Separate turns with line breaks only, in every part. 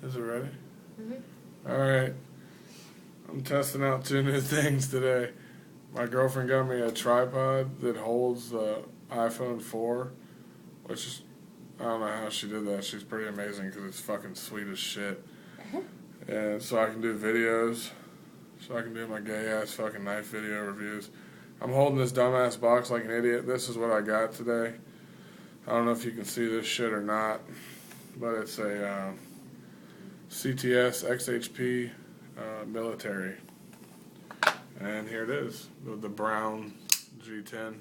Is it ready?
Mm-hmm.
Alright. I'm testing out 2 new things today. My girlfriend got me a tripod that holds the iPhone 4, which is, I don't know how she did that. She's pretty amazing because it's fucking sweet as shit. And so I can do videos. So I can do my gay-ass fucking knife video reviews. I'm holding this dumbass box like an idiot. This is what I got today. I don't know if you can see this shit or not, but it's a cts-xhp military. And here it is, the brown G10.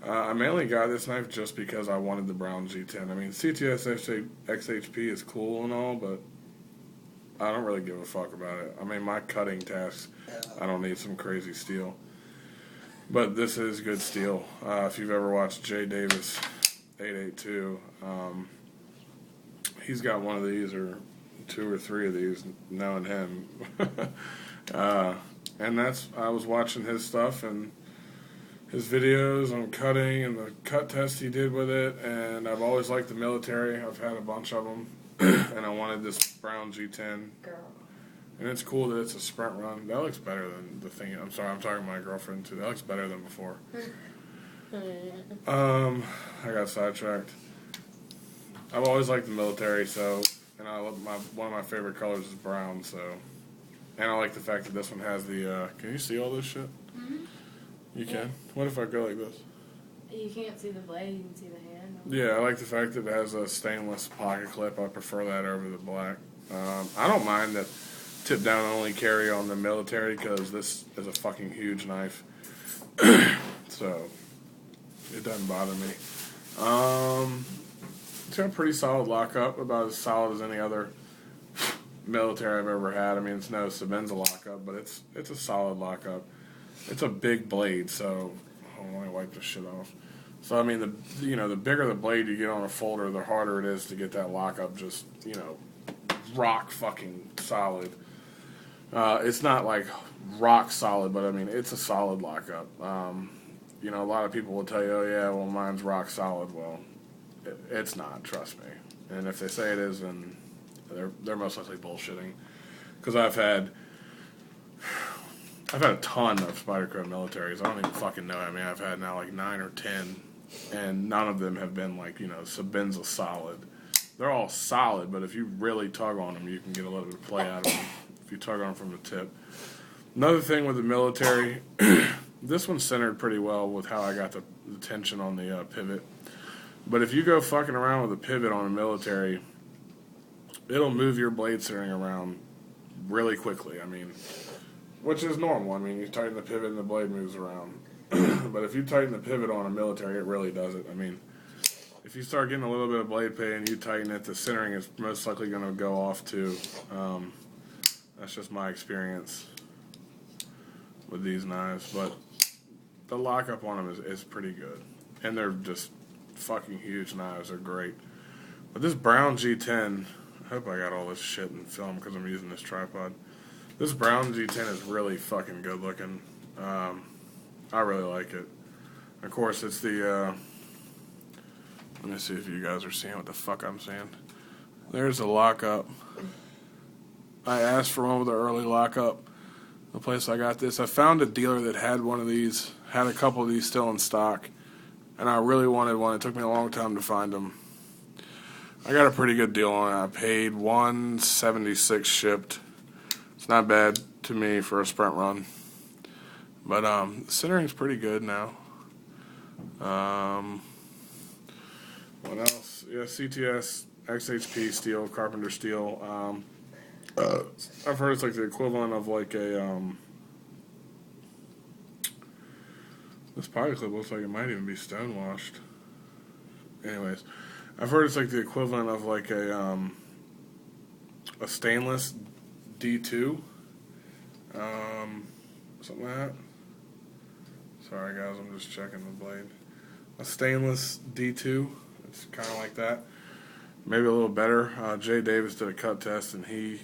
I mainly got this knife just because I wanted the brown G10. I mean, cts-xhp is cool and all, but I don't really give a fuck about it. I mean, my cutting tasks, I don't need some crazy steel. But this is good steel. If you've ever watched Jay Davis 882, he's got one of these, or 2 or 3 of these, knowing him. And I was watching his stuff and his videos on cutting and the cut test he did with it, and I've always liked the military. I've had a bunch of them, and I wanted this brown G10. Girl. And it's cool that it's a sprint run. That looks better than the thing. I'm sorry, I'm talking to my girlfriend too. That looks better than before. I got sidetracked. I've always liked the military, so, and one of my favorite colors is brown, so. And I like the fact that this one has the, can you see all this shit?
Mm-hmm.
You can? What if I go like this?
You can't see the blade, you can see the hand.
Yeah, I like the fact that it has a stainless pocket clip. I prefer that over the black. I don't mind that tip down only carry on the military because this is a fucking huge knife. So, it doesn't bother me. It's got a pretty solid lockup, about as solid as any other military I've ever had. I mean, it's no Sebenza lockup, but it's a solid lockup. It's a big blade, so let me wipe this shit off. So I mean, the bigger the blade you get on a folder, the harder it is to get that lockup just rock fucking solid. It's not like rock solid, but I mean it's a solid lockup. A lot of people will tell you, oh yeah, well mine's rock solid. Well, it's not. Trust me. And if they say it is, then they're most likely bullshitting. Because I've had a ton of Spyderco militaries. I don't even fucking know. I mean, I've had now like 9 or 10, and none of them have been like, Sebenza solid. They're all solid, but if you really tug on them, you can get a little bit of play out of them if you tug on them from the tip. Another thing with the military, this one's centered pretty well with how I got the tension on the pivot. But if you go fucking around with a pivot on a military, it'll move your blade centering around really quickly. I mean, which is normal. I mean, you tighten the pivot and the blade moves around. But if you tighten the pivot on a military, it really does it. I mean, if you start getting a little bit of blade pay and you tighten it, the centering is most likely going to go off too. That's just my experience with these knives. But the lockup on them is pretty good. And they're just fucking huge knives. They're great. But this brown G10, I hope I got all this shit in film because I'm using this tripod. This brown G10 is really fucking good looking. I really like it. Of course, it's the, let me see if you guys are seeing what the fuck I'm saying. There's a lockup. I asked for one with an early lockup. The place I got this, I found a dealer that had one of these, had a couple of these still in stock, and I really wanted one. It took me a long time to find them. I got a pretty good deal on it. I paid $176 shipped. It's not bad to me for a sprint run. But the centering's pretty good now. What else? Yeah, CTS, XHP steel, Carpenter steel. I've heard it's like the equivalent of like a this pocket clip looks like it might even be stonewashed. Anyways, I've heard it's like the equivalent of like a stainless D2, something like that. Sorry guys, I'm just checking the blade. A stainless D2, it's kind of like that. Maybe a little better. Jay Davis did a cut test and he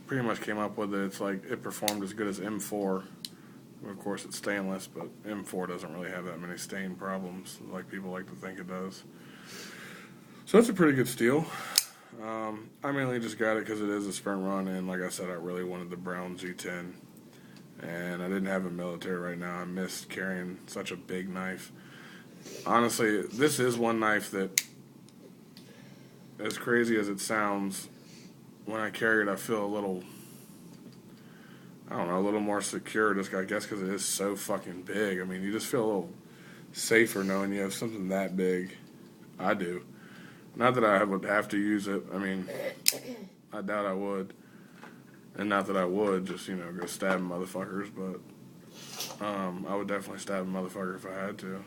pretty much came up with it. It's like it performed as good as M4. Of course it's stainless, but M4 doesn't really have that many stain problems like people like to think it does. So that's a pretty good steel. I mainly just got it because it is a sprint run, and like I said, I really wanted the brown G10, and I didn't have a military right now. I missed carrying such a big knife. Honestly, this is one knife that, as crazy as it sounds, when I carry it, I feel a little, I don't know, a little more secure, just I guess because it is so fucking big. I mean, you just feel a little safer knowing you have something that big. I do. Not that I would have to use it. I mean, I doubt I would. And not that I would just, go stabbing motherfuckers, but I would definitely stab a motherfucker if I had to.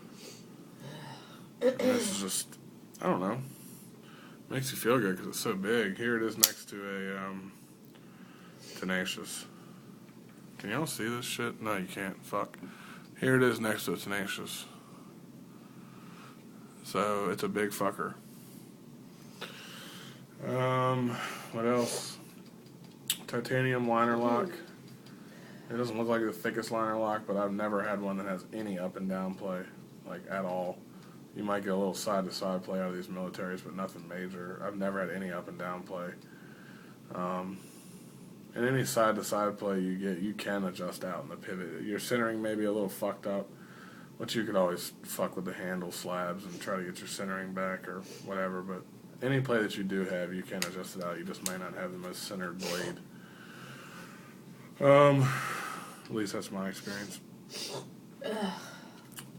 And this is just, I don't know. Makes you feel good because it's so big. Here it is next to a Tenacious. Can y'all see this shit? No, you can't. Fuck. Here it is next to a Tenacious. So, it's a big fucker. What else? Titanium liner lock. It doesn't look like the thickest liner lock, but I've never had one that has any up and down play, like at all. You might get a little side to side play out of these militaries, but nothing major. I've never had any up and down play. And any side to side play you get, you can adjust out in the pivot. Your centering may be a little fucked up, but you could always fuck with the handle slabs and try to get your centering back or whatever, but any play that you do have, you can adjust it out. You just may not have the most centered blade. At least that's my experience.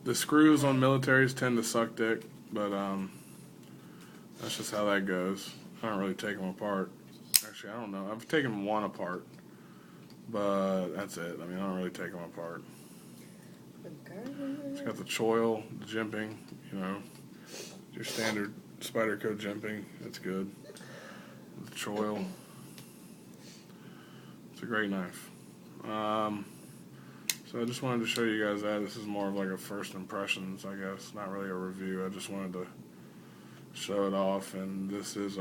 The screws on militaries tend to suck dick, but that's just how that goes. I don't really take them apart. Actually, I don't know. I've taken one apart, but that's it. I mean, I don't really take them apart. It's got the choil, the jimping, your standard Spyderco jimping. That's good. The choil. It's a great knife. So I just wanted to show you guys that. This is more of like a first impressions, I guess. Not really a review. I just wanted to show it off. And this is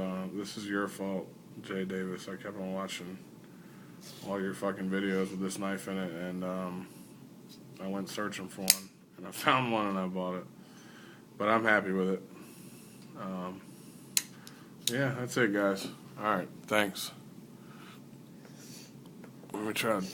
your fault, Jay Davis. I kept on watching all your fucking videos with this knife in it, and I went searching for one, and I found one, and I bought it. But I'm happy with it. Yeah, that's it, guys. All right, thanks. Let me try to